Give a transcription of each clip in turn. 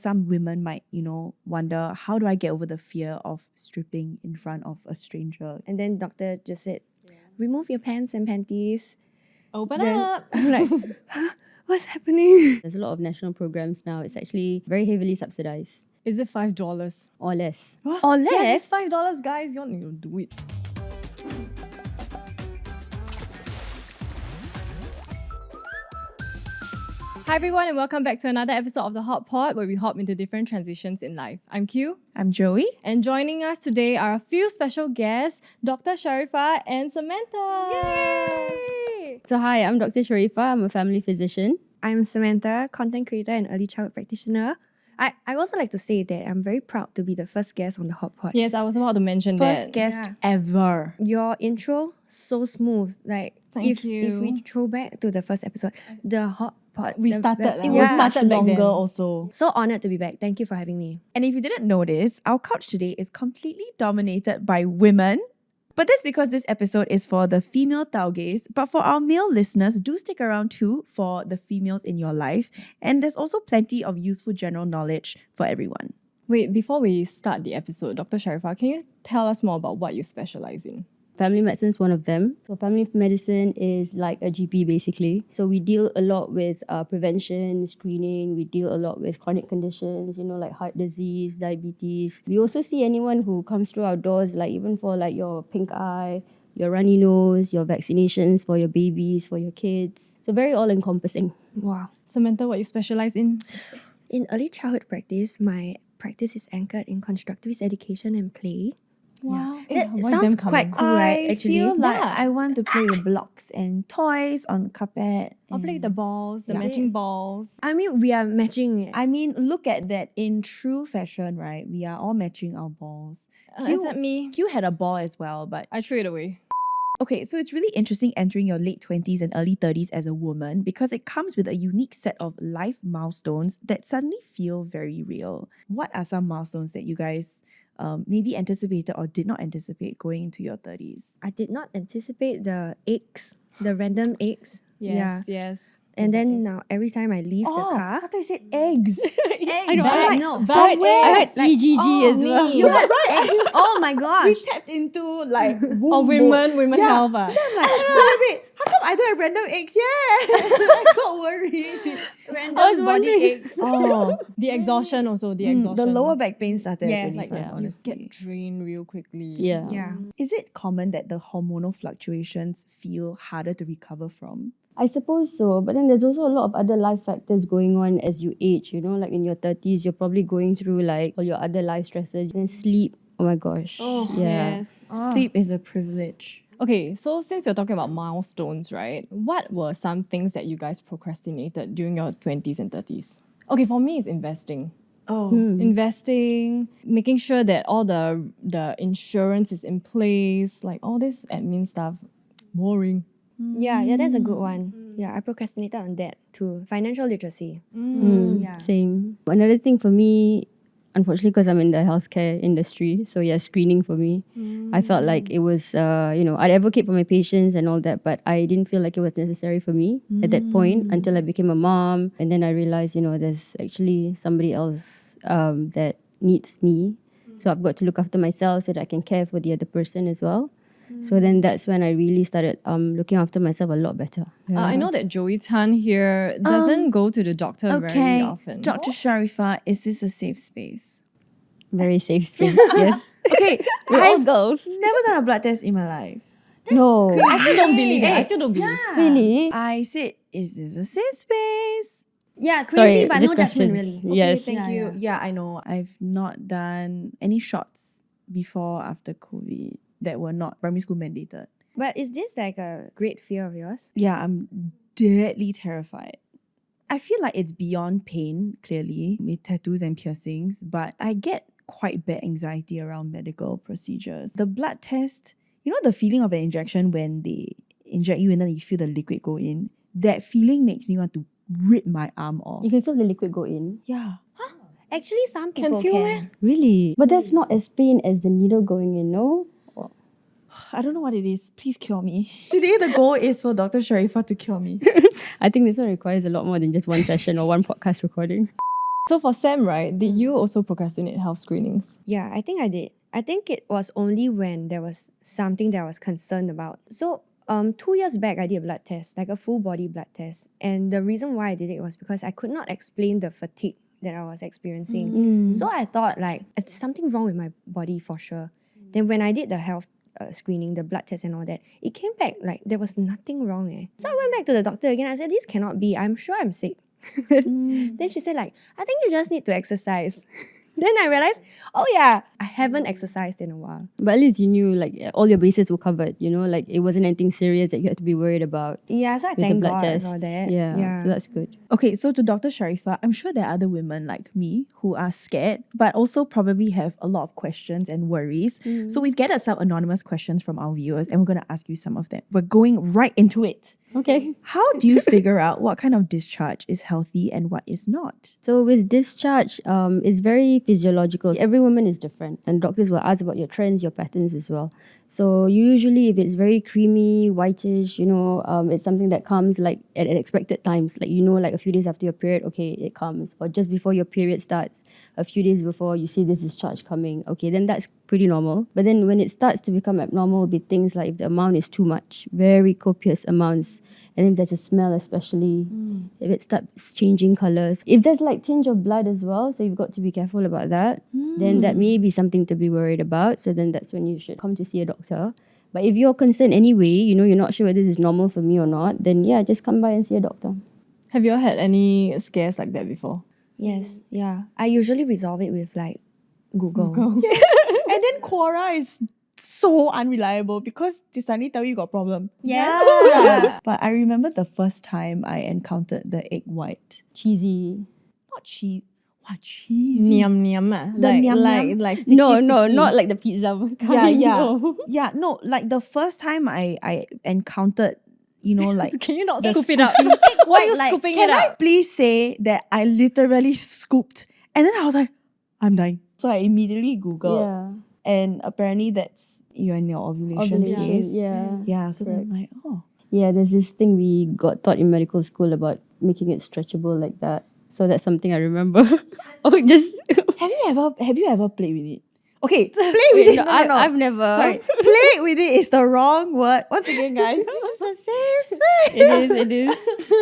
Some women might, wonder, how do I get over the fear of stripping in front of a stranger? And then doctor just said, remove your pants and panties. Open Then up. I'm like, huh? What's happening? There's a lot of national programs now. It's actually very heavily subsidized Is it $5? or less. What? Or less? Yes, it's $5, guys. You need to do it. Hi everyone and welcome back to another episode of The Hot Pod where we hop into different transitions in life. I'm Q I'm Joey. and joining us today are a few special guests, Dr. Sharifah and Samantha. Yay! So hi, I'm Dr. Sharifah. I'm a family physician. I'm Samantha, content creator and early childhood practitioner. I also like to say that I'm very proud to be the first guest on the Hot Pod. Yes, I was about to mention First that. guest ever. Your intro, so smooth. Like, Thank if you. we throw back to the first episode, the Hot Pod. We the- started, the- lah. It We was yeah. much started back longer then. also. So honored to be back. Thank you for having me. And if you didn't notice, our couch today is completely dominated by women. But that's because this episode is for the female Taugays. But for our male listeners, do stick around too for the females in your life. And there's also plenty of useful general knowledge for everyone. Wait, before we start the episode, Dr. Sharifah, can you tell us more about what you specialize in? Family medicine is one of them. So family medicine is like a GP basically. So we deal a lot with prevention, screening. We deal a lot with chronic conditions, like heart disease, diabetes. We also see anyone who comes through our doors, like even for like your pink eye, your runny nose, your vaccinations for your babies, for your kids. So very all-encompassing. Wow. Samantha, what you specialize in? In early childhood practice, my practice is anchored in constructivist education and play. Wow. That sounds quite cool, right? I Actually, feel like Yeah. I want to play with blocks and toys on carpet. I'll play with the balls, the Yeah. matching balls. I mean, we are matching. I mean, look at that. In true fashion, right? We are all matching our balls. Except me. Q had a ball as well, but I threw it away. okay, so it's really interesting entering your late 20s and early 30s as a woman because it comes with a unique set of life milestones that suddenly feel very real. What are some milestones that you guys maybe anticipated or did not anticipate going into your 30s? I did not anticipate the aches, the random aches. Yes, yes. And then now every time I leave the car, I thought you said eggs. I know. But like, no, from I where? heard EGG as well. You're right. eggs. Oh my We gosh. tapped into like womb Oh, women Yeah. health. Ah. Then I'm like, wait, how come I don't have random eggs yet? I got worried. Random I was body wondering. aches. Oh, The exhaustion also, the exhaustion. the lower back pain started Yes. at Like, 25, you honestly. get drained real quickly. Yeah. Yeah. Is it common that the hormonal fluctuations feel harder to recover from? I suppose so, but then there's also a lot of other life factors going on as you age, like in your 30s, you're probably going through like all your other life stresses. And sleep, oh my gosh. Yes. Sleep is a privilege. Okay, so since you're talking about milestones, right? What were some things that you guys procrastinated during your 20s and 30s? Okay, for me, it's investing. Oh, Investing, making sure that all the insurance is in place, like all this admin stuff. Boring. Yeah, that's a good one. Yeah, I procrastinated on that too. Financial literacy. Yeah. Same. Another thing for me, unfortunately, because I'm in the healthcare industry, so yeah, screening for me. I felt like it was, I'd advocate for my patients and all that, but I didn't feel like it was necessary for me at that point until I became a mom. And then I realized, there's actually somebody else that needs me. So I've got to look after myself so that I can care for the other person as well. So then that's when I really started looking after myself a lot better. I know that Joey Tan here doesn't go to the doctor very often. Dr. Sharifah, is this a safe space? Very safe space, yes. Okay, We're all I've girls. never done a blood test in my life. No. I still don't believe it. I still don't believe. Really? I said, is this a safe space? Yeah, crazy, Sorry, but this no judgment question's- really. Yes. Thank Yeah, you. yeah. Yeah, I know. I've not done any shots before after COVID that were not primary school mandated. But is this like a great fear of yours? Yeah, I'm deadly terrified. I feel like it's beyond pain, clearly, with tattoos and piercings, but I get quite bad anxiety around medical procedures. The blood test, the feeling of an injection when they inject you and then you feel the liquid go in, that feeling makes me want to rip my arm off. You can feel the liquid go in. Yeah. Actually, some people feel can. Really? But that's not as pain as the needle going in, no? I don't know what it is. Please cure me. Today the goal is for Dr. Sharifah to cure me. I think this one requires a lot more than just one session or one podcast recording. So for Sam, right, did you also procrastinate health screenings? Yeah, I think I did. I think it was only when there was something that I was concerned about. So 2 years back, I did a blood test, like a full body blood test. And the reason why I did it was because I could not explain the fatigue that I was experiencing. So I thought like, there's something wrong with my body for sure. Then when I did the health screening, the blood test and all that, it came back like there was nothing wrong. So I went back to the doctor again. I said, this cannot be. I'm sure I'm sick. Then she said like, I think you just need to exercise. Then I realized, oh yeah, I haven't exercised in a while. But at least you knew like all your bases were covered, you know, like it wasn't anything serious that you had to be worried about. Yeah, so I With the thank blood God test. for that. Yeah, so that's good. Okay, so to Dr. Sharifah, I'm sure there are other women like me who are scared, but also probably have a lot of questions and worries. So we've gathered some anonymous questions from our viewers and we're going to ask you some of them. We're going right into it. Okay. How do you figure out what kind of discharge is healthy and what is not? So with discharge, it's very physiological. Every woman is different, and doctors will ask about your trends, your patterns as well. So usually, if it's very creamy, whitish, you know, it's something that comes like at expected times. Like, you know, like a few days after your period, okay, it comes. Or just before your period starts, a few days before, you see this discharge coming. Okay, then that's pretty normal. But then when it starts to become abnormal, it'll be things like if the amount is too much, very copious amounts. And if there's a smell especially, if it starts changing colours. If there's like tinge of blood as well, so you've got to be careful about that, then that may be something to be worried about. So then that's when you should come to see a doctor. But if you're concerned anyway, you know, you're not sure whether this is normal for me or not, then yeah, just come by and see a doctor. Have you all had any scares like that before? Yes, yeah. I usually resolve it with like Google. And then Quora is so unreliable because they suddenly tell you got problem. Yes. Yeah. But I remember the first time I encountered the egg white. Cheesy. Not cheese. What cheesy? Niam niam ah. The Like, niam like, niam? like sticky, No, sticky. not like the pizza kind. Yeah. No. Yeah, no, like the first time I encountered, you know, like Can you not the scoop it up? scoopy- Why are you Like, scooping Can it I up? please say that I literally scooped and then I was like, I'm dying. So I immediately Googled Yeah. and apparently that's you're in your ovulation phase. Yeah. Yeah, so then I'm like, oh. Yeah, there's this thing we got taught in medical school about making it stretchable like that. So that's something I remember. Oh, just Have you ever played with it? Okay, play with it. No. I've never. Sorry, play with it is the wrong word. Once again, guys, this is a safe space. It is.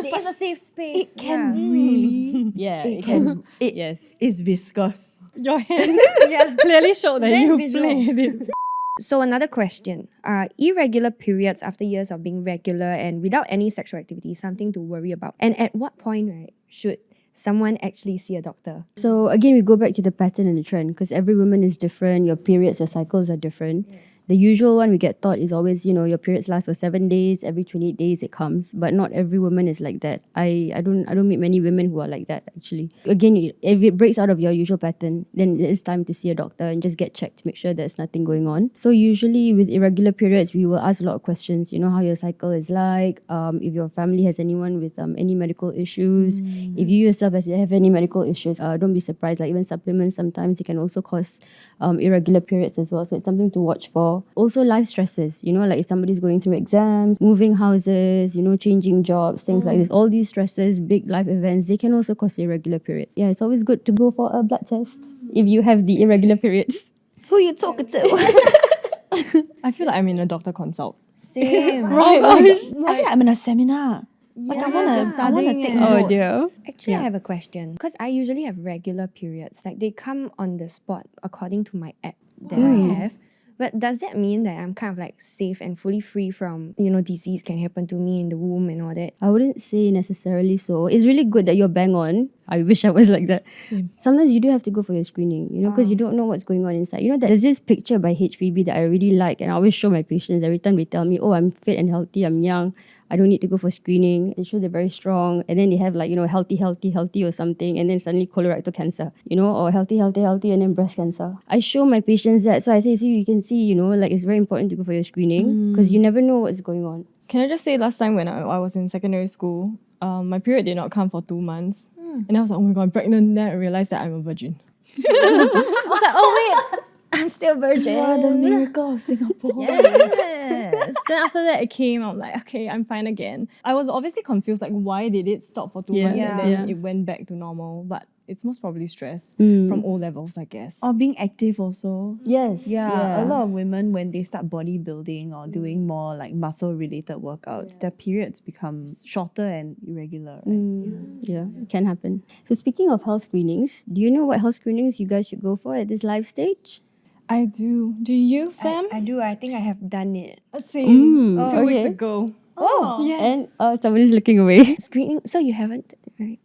It's a safe space. It can really. Yeah, It can. It Yes. is viscous. Your hand Yeah. clearly showed that Very you visual. played it. So another question. Are irregular periods after years of being regular and without any sexual activity something to worry about? And at what point, right, should someone actually see a doctor? So again, we go back to the pattern and the trend because every woman is different. Your periods, your cycles are different. The usual one we get taught is always, you know, your periods last for 7 days, every 28 days it comes. But not every woman is like that. I don't meet many women who are like that actually. Again, if it breaks out of your usual pattern, then it's time to see a doctor and just get checked to make sure there's nothing going on. So usually with irregular periods, we will ask a lot of questions. You know, how your cycle is like, if your family has anyone with any medical issues, if you yourself have any medical issues, don't be surprised. Like even supplements sometimes it can also cause irregular periods as well. So it's something to watch for. Also life stresses, you know, like if somebody's going through exams, moving houses, you know, changing jobs, things like this. All these stresses, big life events, they can also cause irregular periods. Yeah, it's always good to go for a blood test if you have the irregular periods. Who you talking to? I feel like I'm in a doctor consult. Same. Right. I feel like I'm in a seminar. Like I wanna studying take it. notes. Oh dear. Actually, I have a question. Because I usually have regular periods. Like they come on the spot according to my app that I have. But does that mean that I'm kind of like safe and fully free from, you know, disease can happen to me in the womb and all that? I wouldn't say necessarily so. It's really good that you're bang on. I wish I was like that. Same. Sometimes you do have to go for your screening, you know, because you don't know what's going on inside. You know, there's this picture by HPB that I really like, and I always show my patients every time they tell me, oh, I'm fit and healthy, I'm young, I don't need to go for screening. They show they're very strong, and then they have like, you know, healthy or something, and then suddenly colorectal cancer, you know, or healthy, and then breast cancer. I show my patients that, so I say, so you can see, you know, like it's very important to go for your screening because you never know what's going on. Can I just say last time when I was in secondary school, my period did not come for 2 months. And I was like, oh my god, I'm pregnant. Then I realized that I'm a virgin. I was like, oh wait, I'm still virgin. You are the miracle of Singapore. Yes. Then after that it came, I'm like, okay, I'm fine again. I was obviously confused, like why did it stop for 2 months and then it went back to normal? But It's most probably stress from O levels, I guess. Or being active also. Yes. Yeah, a lot of women, when they start bodybuilding or doing more like muscle related workouts, their periods become shorter and irregular, right? Yeah, it can happen. So speaking of health screenings, do you know what health screenings you guys should go for at this live stage? I do. Do you, Sam? I do. I think I have done it. Same. 2 weeks okay. ago. Oh, Yes. And somebody's looking away. Screening. So you haven't, right?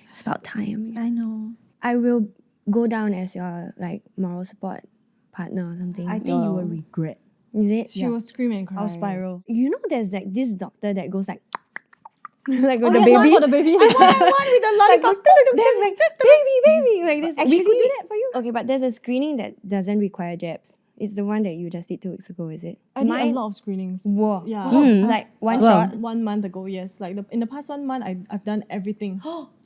It's about time. I know. I will go down as your like moral support partner or something. I think you will regret. Is it? She will scream and cry. I'll spiral. You know, there's like this doctor that goes like, like with The the baby. baby. For the baby. One with the lollipop. Then like baby, like this. Actually- We could do that for you. Okay, but there's a screening that doesn't require jabs. It's the one that you just did 2 weeks ago, is it? I did a lot of screenings. Whoa. Yeah. Like one Wow. shot. 1 month ago, yes. Like in the past 1 month, I've done everything.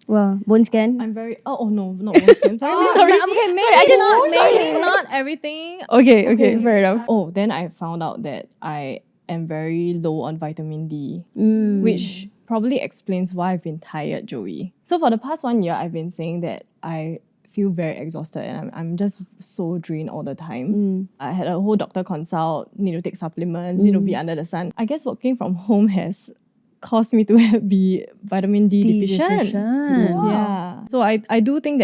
Wow, bone scan. I'm very. Oh no, not one skin. Sorry, sorry. Okay, maybe not everything. Okay, fair enough. Oh, then I found out that I am very low on vitamin D, which probably explains why I've been tired, Joey. So for the past 1 year, I've been saying that I feel very exhausted and I'm just so drained all the time. I had a whole doctor consult, need to take supplements, need to be under the sun. I guess working from home has caused me to be vitamin D deficient. Yeah. So I do think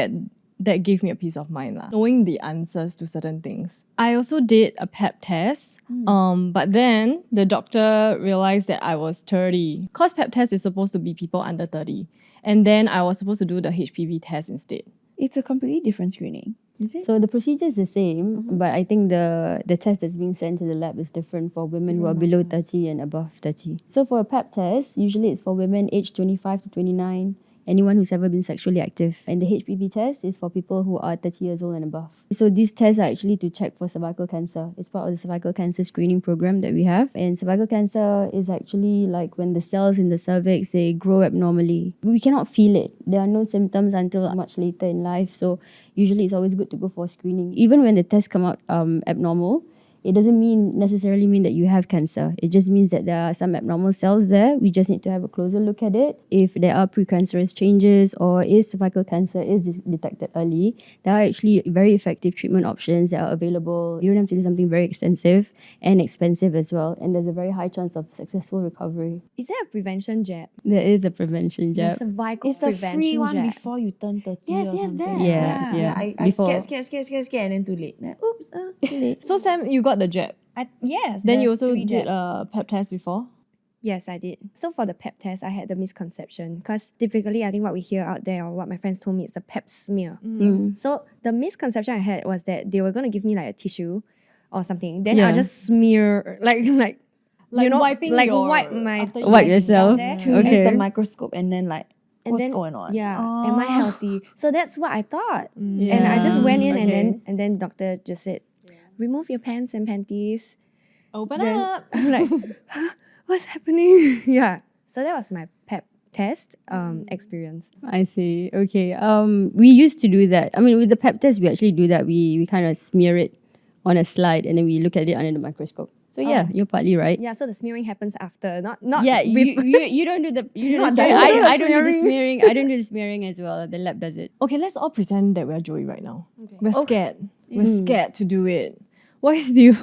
that gave me a peace of mind, knowing the answers to certain things. I also did a PAP test, but then the doctor realized that I was 30. Because PAP test is supposed to be people under 30. And then I was supposed to do the HPV test instead. It's a completely different screening. Is it? So the procedure is the same, but I think the test that's being sent to the lab is different for women who are below 30 and above 30. So for a PAP test, usually it's for women aged 25 to 29, anyone who's ever been sexually active. And the HPV test is for people who are 30 years old and above. So these tests are actually to check for cervical cancer. It's part of the cervical cancer screening program that we have. And cervical cancer is actually like when the cells in the cervix, they grow abnormally. We cannot feel it. There are no symptoms until much later in life. So usually it's always good to go for screening. Even when the tests come out abnormal, it doesn't necessarily mean that you have cancer. It just means that there are some abnormal cells there. We just need to have a closer look at it. If there are precancerous changes or if cervical cancer is detected early, there are actually very effective treatment options that are available. You don't have to do something very extensive and expensive as well. And there's a very high chance of successful recovery. Is there a prevention jab? There is a prevention The jab. cervical It's the prevention free one jab. before you turn 30 Yes, or yes, something. that. Yeah. I Before- scared, and then too late. Then, oops, too late. So Sam, you got the jab. Yes. Then the you also 3 did jabs. a PAP test before? Yes, I did. So for the PEP test, I had the misconception because typically I think what we hear out there or what my friends told me is the PEP smear. So the misconception I had was that they were going to give me like a tissue or something. Then Yeah. I'll just smear like you know, wiping like your- wipe my after you Wipe yourself. there. To Okay. use the microscope and then like, and what's then, going on? Yeah, am I healthy? So that's what I thought. Mm. And I just Yeah. went in Okay. and then doctor just said, remove your pants and panties. Open Then up. I'm like, huh? What's happening? Yeah. So that was my PEP test experience. I see. Okay. We used to do that. I mean, with the PEP test, we actually do that. We kind of smear it on a slide and then we look at it under the microscope. So yeah, you're partly right. Yeah, so the smearing happens after, not Yeah, with- you don't do the Not smearing. that- I don't do the smearing. I don't do the smearing as well. The lab does it. Okay, let's all pretend that we're Joey right now. We're scared. We're scared to do it. What do you?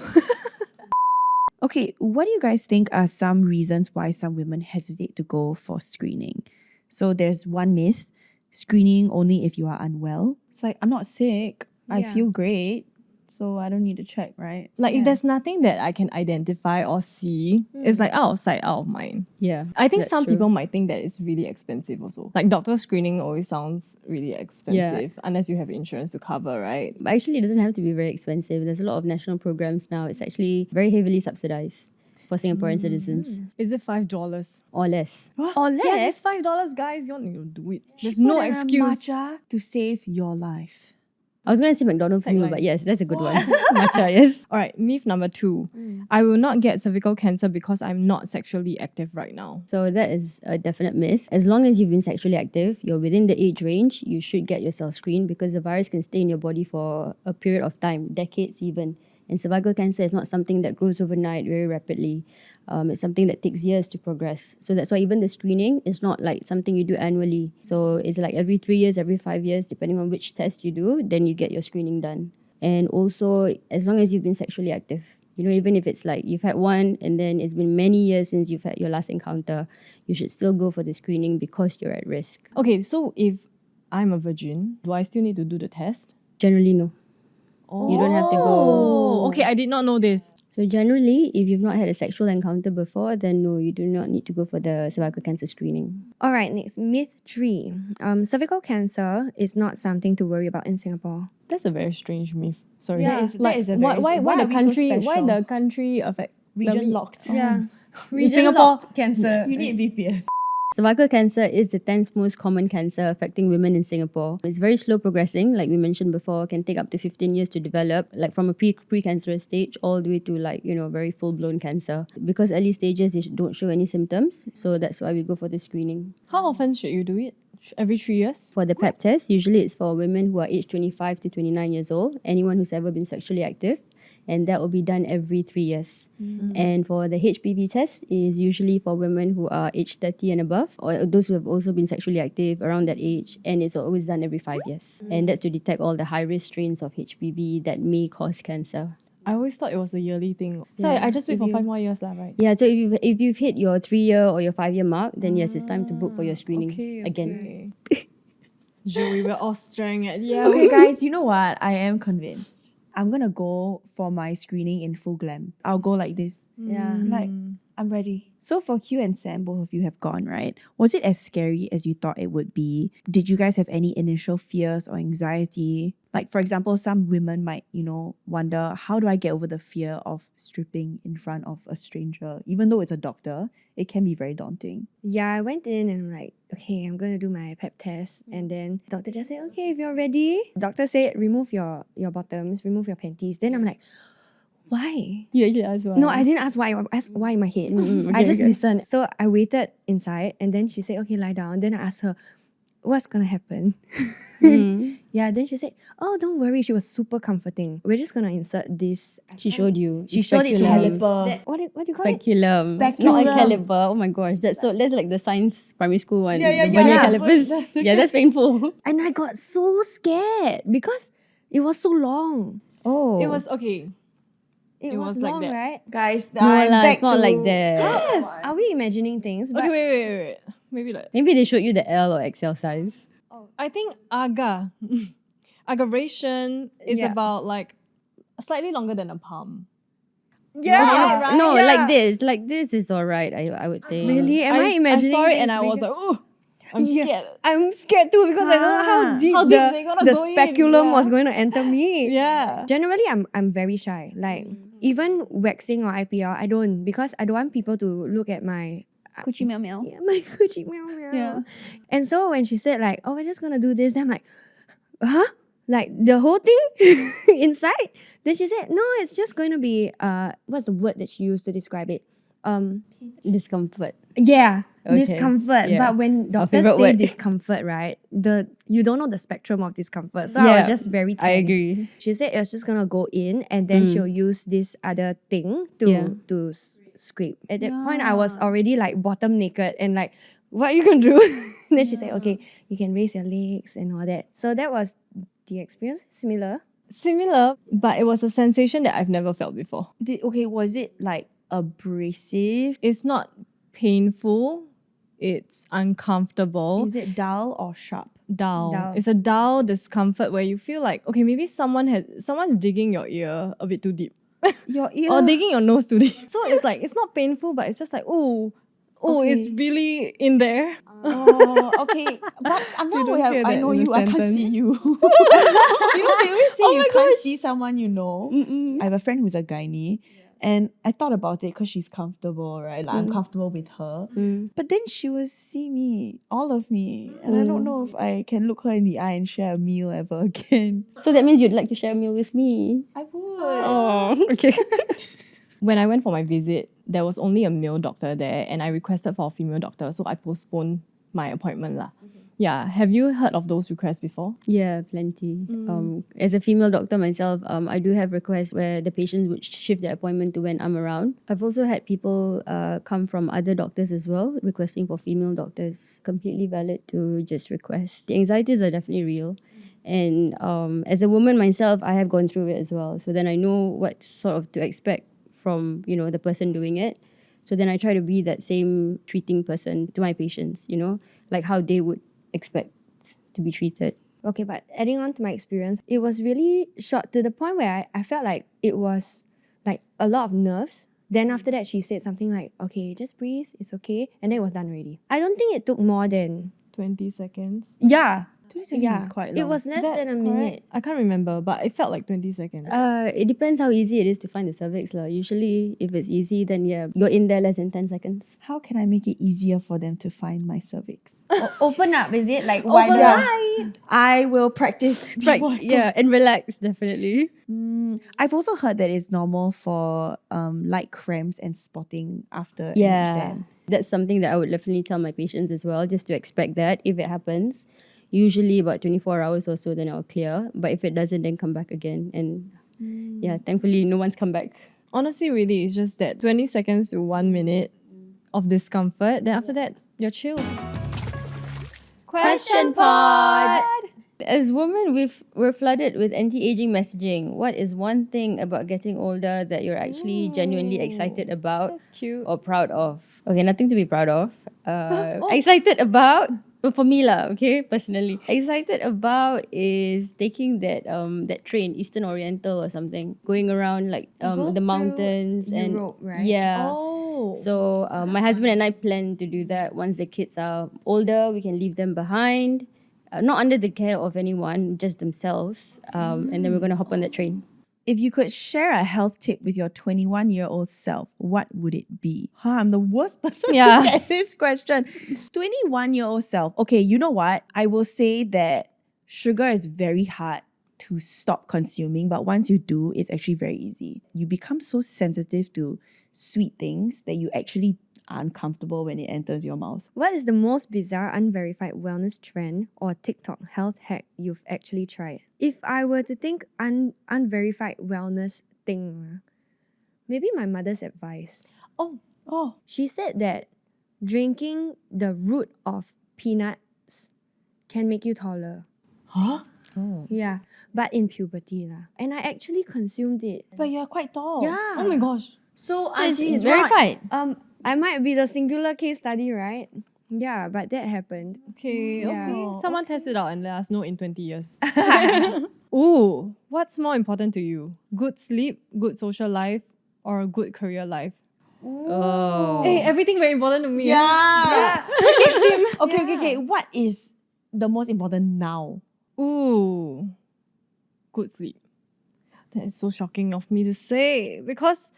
Okay, what do you guys think are some reasons why some women hesitate to go for screening? So there's one myth, screening only if you are unwell. It's like, I'm not sick. I Yeah. feel great. So I don't need to check, right? Like, if there's nothing that I can identify or see, it's like out of sight, out of mind. Yeah. I think that's some true. people might think that it's really expensive also. Like, doctor screening always sounds really expensive unless you have insurance to cover, right? But actually, it doesn't have to be very expensive. There's a lot of national programs now. It's actually very heavily subsidized for Singaporean citizens Is it $5? or less. or less. Yes, it's $5, guys. You need to do it. There's no excuse. Matcha to save your life. I was going to say McDonald's meal, Tagline. but yes, that's a good one. Matcha, yes. All right, myth number 2. I will not get cervical cancer because I'm not sexually active right now. So that is a definite myth. As long as you've been sexually active, you're within the age range, you should get yourself screened because the virus can stay in your body for a period of time, decades even, And cervical cancer is not something that grows overnight very rapidly. It's something that takes years to progress. So that's why even the screening is not like something you do annually. So it's like every 3 years, every 5 years, depending on which test you do, then you get your screening done. And also, as long as you've been sexually active, you know, even if it's like you've had one and then it's been many years since you've had your last encounter, you should still go for the screening because you're at risk. Okay, so if I'm a virgin, do I still need to do the test? Generally, no. You don't have to go. Oh, okay, I did not know this. So generally, if you've not had a sexual encounter before, then no, you do not need to go for the cervical cancer screening. All right, next, myth 3. Cervical cancer is not something to worry about in Singapore. That's a very strange myth. Sorry. Yeah, that is a very- why why the are we so country special? why the country affect Region locked. Yeah. in Singapore? Cancer. You need VPN. Cervical cancer is the 10th most common cancer affecting women in Singapore. It's very slow progressing, like we mentioned before, can take up to 15 years to develop, like from a precancerous stage all the way to like, you know, very full-blown cancer. Because early stages, they don't show any symptoms, so that's why we go for the screening. How often should you do it? Every 3 years? For the PAP test, usually it's for women who are aged 25 to 29 years old, anyone who's ever been sexually active, and that will be done every 3 years. And for the HPV test is usually for women who are aged 30 and above, or those who have also been sexually active around that age, and it's always done every 5 years. And that's to detect all the high-risk strains of HPV that may cause cancer. I always thought it was a yearly thing. So I just wait for 5 more years, right? Yeah, so if you've hit your 3-year or your 5-year mark, then yes, it's time to book for your screening again. Joey, we're all staring at you. Okay, guys, you know what? I am convinced. I'm gonna go for my screening in full glam. I'll go like this. Yeah. Like, I'm ready. So for Q and Sam, both of you have gone, right? Was it as scary as you thought it would be? Did you guys have any initial fears or anxiety? Like, for example, some women might, you know, wonder, how do I get over the fear of stripping in front of a stranger? Even though it's a doctor, it can be very daunting. Yeah, I went in and I'm like, okay, I'm going to do my PEP test. And then doctor just said, okay, if you're ready. Doctor said, remove your bottoms, remove your panties. Then I'm like, why? You actually asked why? No, I didn't ask why. I asked why in my head. I just listened. So I waited inside and then she said, okay, lie down. Then I asked her, what's gonna happen? Yeah, then she said, oh, don't worry. She was super comforting. We're just gonna insert this. She showed you. She showed it to me. Caliper. That- What do you call it? Speculum. Speculum. Not a caliper. Oh my gosh. That's like the science primary school one. Yeah, The yeah, vernier yeah. calipers. Yeah, that's painful. And I got so scared because it was so long. Oh. It was okay. It, It was, was like long, that. right? Guys, No I'm lah, back it's not to- like that. Yes. Are we imagining things? But Okay, wait. Maybe like Maybe they showed you the L or XL size. I think aggravation is Yeah. about like slightly longer than a palm. Yeah, right? No, Yeah. like this is alright, I would think. really? Am I imagining I saw it things and I was because- like, oh, I'm Yeah. scared. I'm scared too because I don't know how deep, How deep they gonna the go in, speculum yeah. was going to enter me. Yeah. Generally, I'm very shy. Like even waxing or IPL, I don't because I don't want people to look at my Coochie meow meow. yeah, my coochie meow meow. Yeah. And so when she said like, oh, we're just gonna do this, then I'm like, huh? Like the whole thing inside? Then she said, no, it's just going to be what's the word that she used to describe it? Discomfort. Yeah, Okay. discomfort. Yeah. But when doctors favorite say word. discomfort, right? You don't know the spectrum of discomfort. So I was just very tense. I agree. She said it's just gonna go in and then she'll use this other thing to scrape. At that point, I was already like bottom naked and like, what are you gonna do? Then she said, okay, you can raise your legs and all that. So that was the experience. Similar. Similar, but it was a sensation that I've never felt before. Okay, was it like abrasive? It's not painful. It's uncomfortable. Is it dull or sharp? Dull. Dull. It's a dull discomfort where you feel like, okay, maybe someone's digging your ear a bit too deep. Your ear. Or digging your nose too deep. So it's like, it's not painful, but it's just like, oh, it's really in there. Oh, okay. But I'm not don't hear I that know in a you, I can't sentence. see you. You know, they always say you can't see someone you know. I have a friend who's a gynae. And I thought about it because she's comfortable, right? Like I'm comfortable with her. But then she will see me, all of me. And I don't know if I can look her in the eye and share a meal ever again. So that means you'd like to share a meal with me. I would. Oh, okay. When I went for my visit, there was only a male doctor there and I requested for a female doctor, so I postponed my appointment lah. Yeah, have you heard of those requests before? Yeah, plenty. As a female doctor myself, I do have requests where the patients would shift their appointment to when I'm around. I've also had people come from other doctors as well, requesting for female doctors. Completely valid to just request. The anxieties are definitely real. And as a woman myself, I have gone through it as well. So then I know what sort of to expect from, the person doing it. So then I try to be that same treating person to my patients, like how they would expect to be treated. Okay, but adding on to my experience, it was really short to the point where I felt like it was like a lot of nerves. Then after that, she said something like, okay, just breathe, it's okay. And then it was done already. I don't think it took more than, 20 seconds. yeah. 20 seconds is quite long. It was less than a minute. I can't remember, but it felt like 20 seconds. It depends how easy it is to find the cervix. Usually, if it's easy, then yeah, you're in there less than 10 seconds. How can I make it easier for them to find my cervix? Open up, is it? Like wider? wide. I will practice. before I go. Yeah, and relax, definitely. I've also heard that it's normal for light cramps and spotting after an Yeah, exam. that's something that I would definitely tell my patients as well, just to expect that if it happens. Usually about 24 hours or so, then I'll clear. But if it doesn't, then come back again. And yeah, thankfully, no one's come back. Honestly, really, it's just that 20 seconds to 1 minute of discomfort. Then after that, you're chill. Question pod! As women, we're flooded with anti-aging messaging. What is one thing about getting older that you're actually genuinely excited about That's cute. or proud of? Okay, nothing to be proud of. Excited about, for me okay, personally. Excited about is taking that train, Eastern Oriental or something, going around like goes the through mountains and Europe, right? yeah. Oh. So my husband and I plan to do that once the kids are older. We can leave them behind, not under the care of anyone, just themselves. And then we're gonna hop on that train. If you could share a health tip with your 21-year-old self, what would it be? I'm the worst person Yeah. to get this question. 21-year-old self. Okay, you know what? I will say that sugar is very hard to stop consuming, but once you do, it's actually very easy. You become so sensitive to sweet things that you actually are uncomfortable when it enters your mouth. What is the most bizarre unverified wellness trend or TikTok health hack you've actually tried? If I were to think unverified wellness thing, maybe my mother's advice. Oh. She said that drinking the root of peanuts can make you taller. Huh? Yeah, but in puberty lah. And I actually consumed it. But you're quite tall. Yeah. Oh my gosh. So it's Auntie is verified. right. I might be the singular case study, right? Yeah, but that happened. Okay, Yeah. okay. Someone test it out and let us know in 20 years. Ooh, what's more important to you? Good sleep, good social life, or good career life? Oh. Hey, everything very important to me. Yeah. Okay. What is the most important now? Ooh, good sleep. That is so shocking of me to say because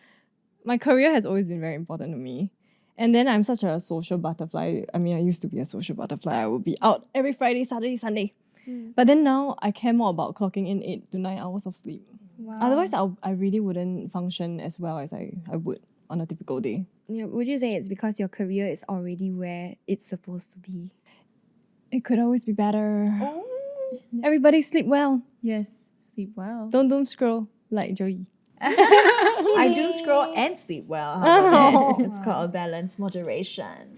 my career has always been very important to me. And then I'm such a social butterfly. I mean, I used to be a social butterfly. I would be out every Friday, Saturday, Sunday. But then now I care more about clocking in 8 to 9 hours of sleep. Wow. Otherwise, I really wouldn't function as well as I would on a typical day. Yeah, would you say it's because your career is already where it's supposed to be? It could always be better. Everybody sleep well. Yes, sleep well. Don't doom scroll like Joey. I doom scroll and sleep well. How about that? It's called a balanced moderation.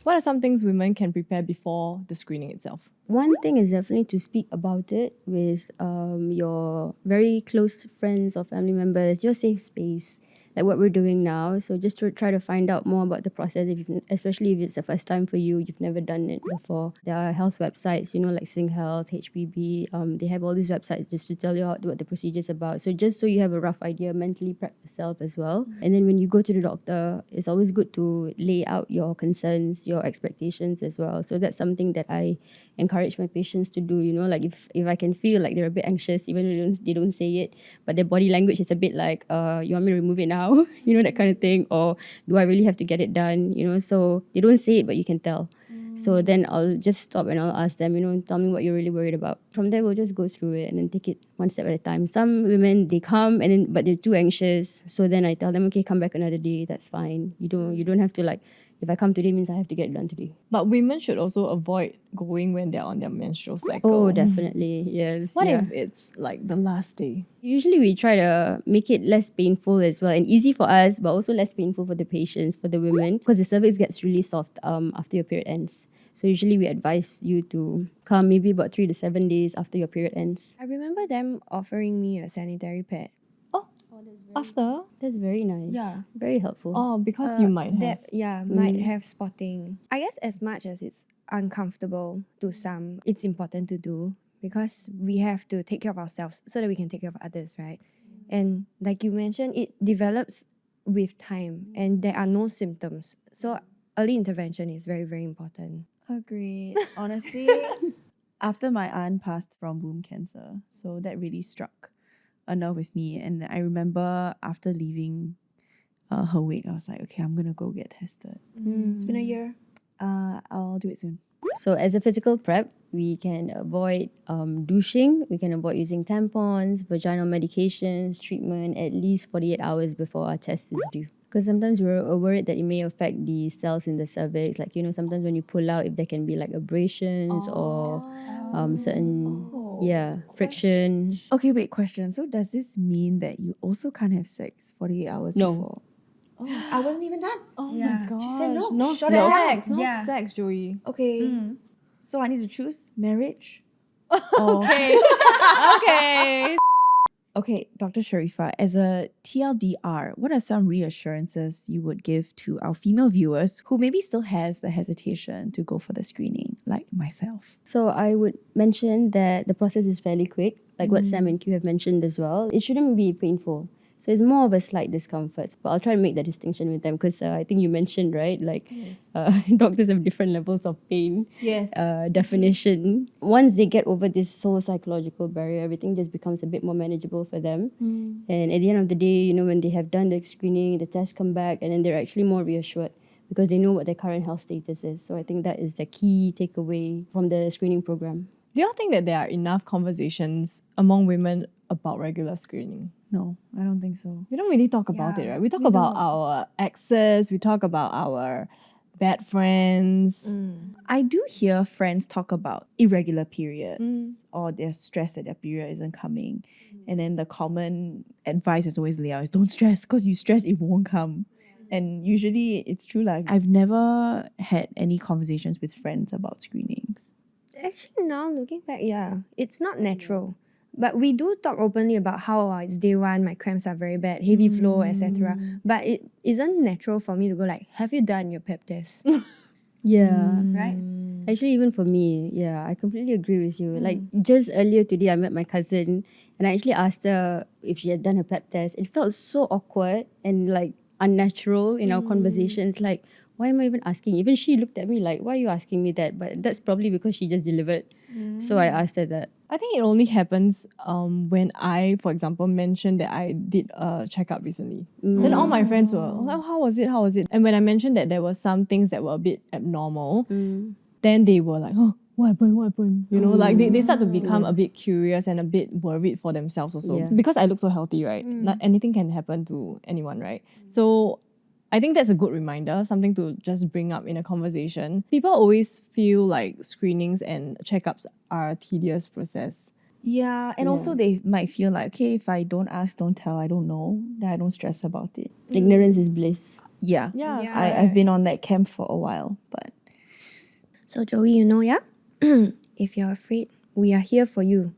What are some things women can prepare before the screening itself? One thing is definitely to speak about it with your very close friends or family members, your safe space, like what we're doing now. So just to try to find out more about the process, especially if it's the first time for you, you've never done it before. There are health websites, like Sing Health, HPB. They have all these websites just to tell you what the procedure is about. So just so you have a rough idea, mentally prep yourself as well. And then when you go to the doctor, it's always good to lay out your concerns, your expectations as well. So that's something that I encourage my patients to do, like if I can feel like they're a bit anxious, even though they don't say it, but their body language is a bit like, you want me to remove it now? That kind of thing, or do I really have to get it done? So they don't say it, but you can tell. So then I'll just stop and I'll ask them, tell me what you're really worried about. From there, we'll just go through it and then take it one step at a time. Some women, they come but they're too anxious. So then I tell them, okay, come back another day. That's fine. You don't have to if I come today means I have to get it done today. But women should also avoid going when they're on their menstrual cycle. Oh, definitely. Yes. What yeah. if it's like the last day? Usually we try to make it less painful as well and easy for us, but also less painful for the patients, for the women, because the cervix gets really soft after your period ends. So usually we advise you to come maybe about 3 to 7 days after your period ends. I remember them offering me a sanitary pad. After? That's very nice. Yeah. Very helpful. Oh, because you might have. Might have spotting. I guess as much as it's uncomfortable to some, it's important to do because we have to take care of ourselves so that we can take care of others, right? And like you mentioned, it develops with time and there are no symptoms. So early intervention is very, very important. Agreed. Honestly, after my aunt passed from womb cancer, so that really struck a nerve with me. And I remember after leaving her wake, I was like, okay, I'm gonna go get tested. It's been a year. I'll do it soon. So as a physical prep, we can avoid douching, we can avoid using tampons, vaginal medications, treatment at least 48 hours before our test is due. Because sometimes we're worried that it may affect the cells in the cervix. Like, sometimes when you pull out, if there can be like abrasions or certain, friction. Okay, wait, question. So does this mean that you also can't have sex 48 hours No. before? Oh, I wasn't even done. Oh Yeah. my god. She said no. No Shut it down. sex. No Yeah. sex, Joey. Okay. So I need to choose marriage? Okay. Okay, Dr. Sharifah, as a TLDR, what are some reassurances you would give to our female viewers who maybe still has the hesitation to go for the screening, like myself? So I would mention that the process is fairly quick, like what Sam and Q have mentioned as well. It shouldn't be painful. So it's more of a slight discomfort. But I'll try to make that distinction with them because I think you mentioned, right? Like doctors have different levels of pain Yes. definition. Once they get over this whole psychological barrier, everything just becomes a bit more manageable for them. And at the end of the day, when they have done the screening, the tests come back, and then they're actually more reassured because they know what their current health status is. So I think that is the key takeaway from the screening program. Do you think that there are enough conversations among women about regular screening? No, I don't think so. We don't really talk about it, right? We talk about our exes, we talk about our bad friends. I do hear friends talk about irregular periods or they're stressed that their period isn't coming. And then the common advice is always laid out is don't stress because you stress it won't come. And usually it's true. Like I've never had any conversations with friends about screenings. Actually, now looking back, it's not natural. But we do talk openly about how it's day one, my cramps are very bad, heavy flow, etc. But it isn't natural for me to go like, have you done your PEP test? Yeah. Right? Actually, even for me, I completely agree with you. Like just earlier today, I met my cousin and I actually asked her if she had done her PEP test. It felt so awkward and like unnatural in our conversations. Like, why am I even asking? Even she looked at me like, why are you asking me that? But that's probably because she just delivered. So I asked her that. I think it only happens when I, for example, mentioned that I did a checkup recently. Then all my friends were like, how was it? How was it? And when I mentioned that there were some things that were a bit abnormal, then they were like, oh, what happened? What happened? Like they start to become a bit curious and a bit worried for themselves also. Yeah. Because I look so healthy, right? Like anything can happen to anyone, right? So I think that's a good reminder, something to just bring up in a conversation. People always feel like screenings and checkups are a tedious process. Yeah, and also they might feel like, okay, if I don't ask, don't tell, I don't know, then I don't stress about it. Ignorance is bliss. Yeah. Yeah. I've been on that camp for a while, but So Joey, if you're afraid, we are here for you.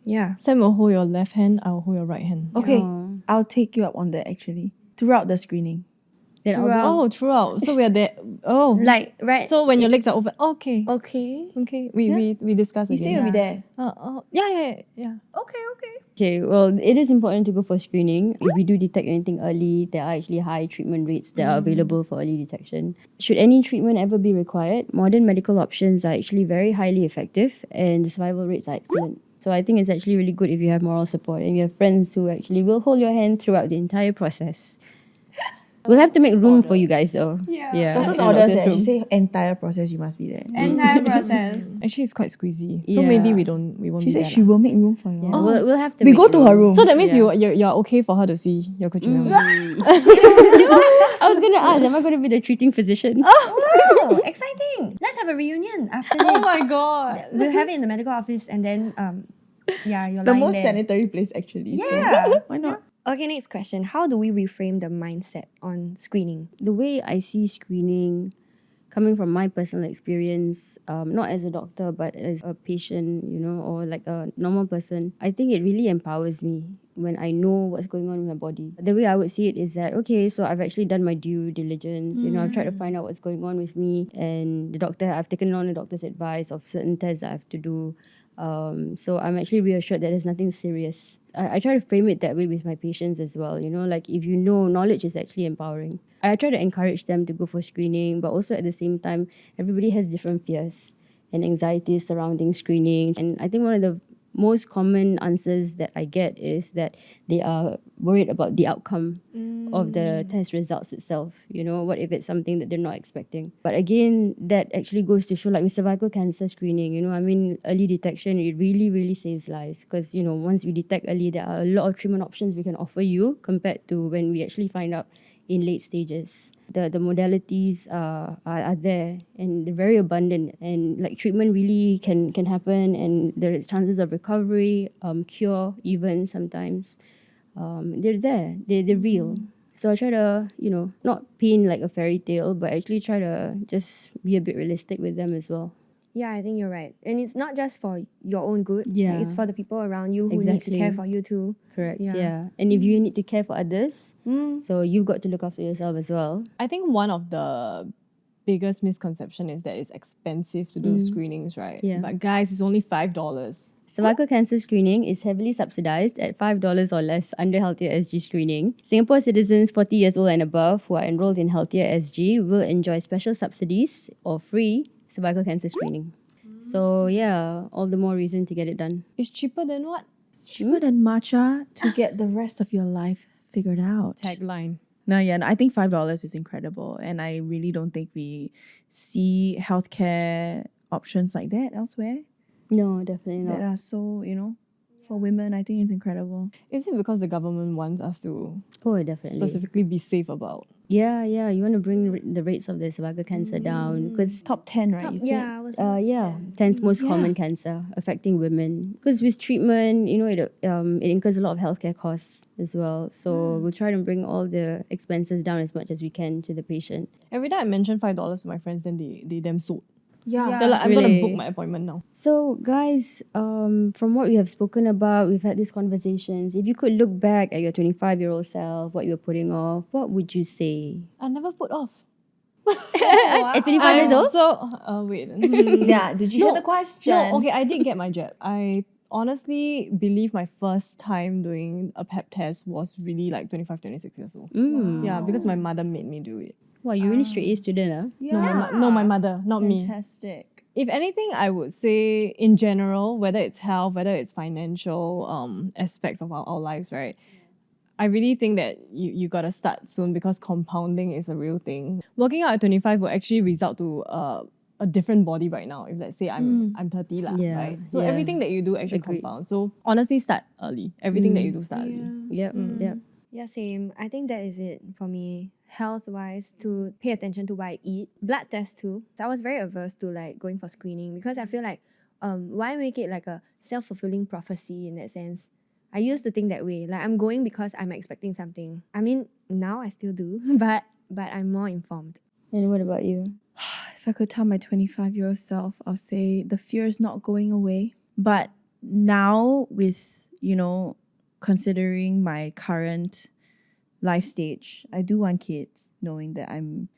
Yeah. Sam will hold your left hand, I will hold your right hand. okay, I'll take you up on that actually throughout the screening. Then I'll Throughout. Oh, throughout. So we are there. Oh. Like, right? So when your legs are open, okay. Okay. Okay. We discuss You again. say you'll be there. Yeah. Okay. Okay, well, it is important to go for screening. If we do detect anything early, there are actually high treatment rates that are available for early detection. Should any treatment ever be required, modern medical options are actually very highly effective and the survival rates are excellent. So I think it's actually really good if you have moral support and you have friends who actually will hold your hand throughout the entire process. We'll have to make room for you guys though. Yeah. Doctor's in orders, doctor's she room. say entire process you must be there. Entire process. Actually, it's quite squeezy. So Yeah. maybe we won't She be said there she lah. will make room for you. Yeah, we'll have to We make go to her room. So that means Yeah. you're okay for her to see your kucing. I was gonna ask, am I gonna be the treating physician? Oh, exciting! Let's have a reunion after this. Oh my god. We'll have it in the medical office and then you're The lying most there. sanitary place actually. Yeah. So why not? Okay, next question. How do we reframe the mindset on screening? The way I see screening, coming from my personal experience, not as a doctor but as a patient, or like a normal person, I think it really empowers me when I know what's going on in my body. The way I would see it is that, okay, so I've actually done my due diligence, I've tried to find out what's going on with me, and I've taken on the doctor's advice of certain tests I have to do. So I'm actually reassured that there's nothing serious. I try to frame it that way with my patients as well, like if knowledge is actually empowering. I try to encourage them to go for screening, but also at the same time, everybody has different fears and anxieties surrounding screening. And I think one of the most common answers that I get is that they are worried about the outcome of the test results itself. What if it's something that they're not expecting? But again, that actually goes to show, like with cervical cancer screening, early detection, it really, really saves lives. Because, once we detect early, there are a lot of treatment options we can offer you compared to when we actually find out in late stages. The modalities are there and they're very abundant, and like treatment really can happen, and there is chances of recovery, cure even sometimes. They're there, they're real. So I try to, not paint like a fairy tale, but actually try to just be a bit realistic with them as well. Yeah, I think you're right. And it's not just for your own good. Yeah. Like, it's for the people around you who Exactly. need to care for you too. Correct, Yeah. yeah. And if you need to care for others, so you've got to look after yourself as well. I think one of the biggest misconception is that it's expensive to do screenings, right? Yeah. But guys, it's only $5. Cervical cancer screening is heavily subsidized at $5 or less under Healthier SG screening. Singapore citizens 40 years old and above who are enrolled in Healthier SG will enjoy special subsidies or free cervical cancer screening. So yeah, all the more reason to get it done. It's cheaper than what? It's cheaper than matcha to get the rest of your life figured out. Tagline. No, I think $5 is incredible, and I really don't think we see healthcare options like that elsewhere No, definitely that not. are so, for women. I think it's incredible. Is it because the government wants us to Oh, definitely. specifically be safe about? Yeah. You want to bring the rates of the cervical cancer down because Top 10, right? You said? Yeah, I was 10th most common cancer affecting women. Because with treatment, it incurs a lot of healthcare costs as well. So we'll try to bring all the expenses down as much as we can to the patient. Every time I mention $5 to my friends, then they damn sold. Yeah. They're like, I'm gonna Really? book my appointment now. So guys, from what we have spoken about, we've had these conversations. If you could look back at your 25-year-old self, what you were putting off, what would you say? I never put off. At 25 years old? So wait. Yeah, did you hear the question? No, okay, I did get my jab. I honestly believe my first time doing a PAP test was really like 25, 26 years old. Yeah, because my mother made me do it. Wow, you're really straight A student, huh? Yeah. No, my mother, not me. Fantastic. If anything, I would say in general, whether it's health, whether it's financial aspects of our lives, right? I really think that you gotta start soon because compounding is a real thing. Working out at 25 will actually result to a different body right now. If let's say I'm 30 lah, Yeah, right? So yeah. everything that you do actually Agreed. compounds. So honestly, start early. Everything that you do start early. Yep. Yeah, same. I think that is it for me. Health-wise, to pay attention to what I eat. Blood test too. So I was very averse to like going for screening because I feel like why make it like a self-fulfilling prophecy in that sense? I used to think that way. Like I'm going because I'm expecting something. I mean, now I still do, but I'm more informed. And what about you? If I could tell my 25-year-old self, I'll say the fear is not going away. But now with, considering my current life stage, I do want kids, knowing that I'm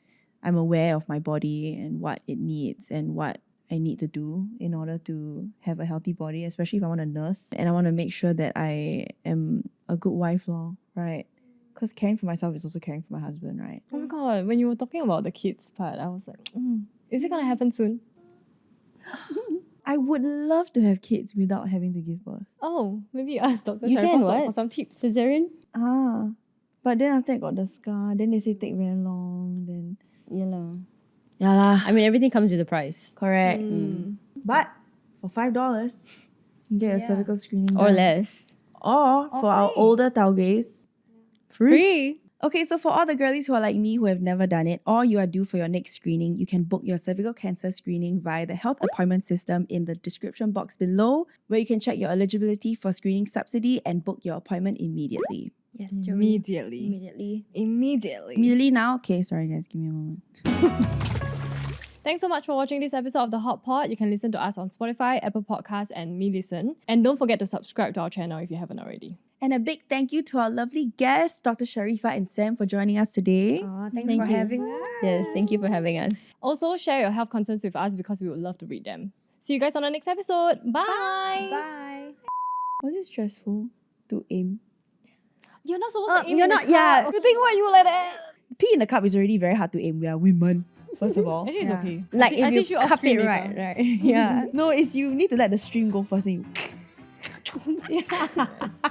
aware of my body and what it needs and what I need to do in order to have a healthy body, especially if I want to nurse. And I want to make sure that I am a good wife, right? Because caring for myself is also caring for my husband, right? Oh my god, when you were talking about the kids part, I was like, is it gonna happen soon? I would love to have kids without having to give birth. Oh, maybe ask Dr. You Sharifah can, for what? some tips. Cesarean? But then after I got the scar, then they say take very long. Then Yeah lah. yeah lah, I mean, everything comes with a price. correct. But for $5, you get your cervical screening Or done. less. Or for our older taugays, Free. Okay, so for all the girlies who are like me who have never done it, or you are due for your next screening, you can book your cervical cancer screening via the health appointment system in the description box below, where you can check your eligibility for screening subsidy and book your appointment immediately. Yes, Joey. Immediately. Immediately. Immediately now? Okay, sorry guys, give me a moment. Thanks so much for watching this episode of The Hot Pod. You can listen to us on Spotify, Apple Podcasts, and Me Listen. And don't forget to subscribe to our channel if you haven't already. And a big thank you to our lovely guests, Dr. Sharifa and Sam, for joining us today. Oh, thanks for having us. Yes, thank you for having us. Also, share your health concerns with us because we would love to read them. See you guys on the next episode. Bye. Bye. Was it stressful to aim? You're not supposed to aim you're in the not- cup. yeah. You think why you like that? Pee in the cup is already very hard to aim. We are women, first of all. Actually, it's Yeah. okay. Like I if teach you off cup screen it later. right. Yeah. No, it's you need to let the stream go first. Then you Yes.